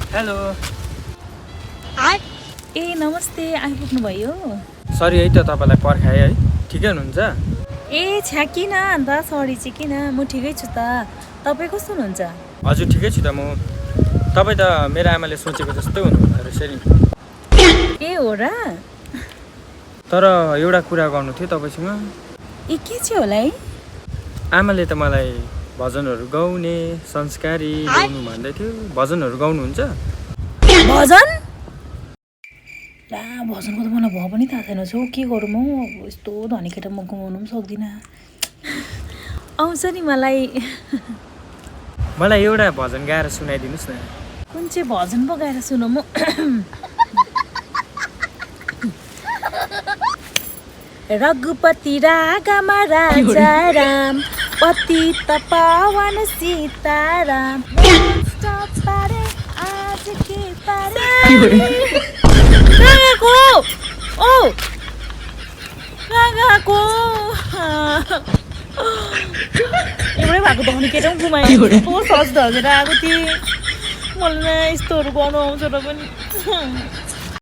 hello ए नमस्ते आइपुग्नु भयो सरी है त तपाईँलाई पर्खाएँ है ठिकै हुनुहुन्छ ए छ्या किन अन्त सरी चाहिँ किन म ठिकै छु त तपाईँ कस्तो हुनुहुन्छ हजुर ठिकै छु त म तपाईँ त मेरो आमाले सोचेको जस्तै हुनुहुँदो रहेछ नि ए हो र तर एउटा कुरा गर्नु थियो तपाईँसँग ए के चाहिँ होला है आमाले त मलाई भजनहरू गाउने संस्कारी गाउनु भन्दै थियो भजनहरू गाउनुहुन्छ भजन ला भजनको त मलाई भयो पनि थाहा छैन छौ के गरौँ हौ अब यस्तो धनी केटा म कमाउनु पनि सक्दिनँ आउँछ नि मलाई एउटा भजन गाएर सुनाइदिनुहोस् न कुन चाहिँ भजन पो गाएर सुनौँ म रघुपति रागमा राजा राम पतित पावन सीताराम आज के रागाको ओ रागाको एउटै भएको धनी केटा पनि घुमायो कस्तो सज ढल्केर आएको थिएँ मलाई यस्तोहरू गर्नु आउँछ र पनि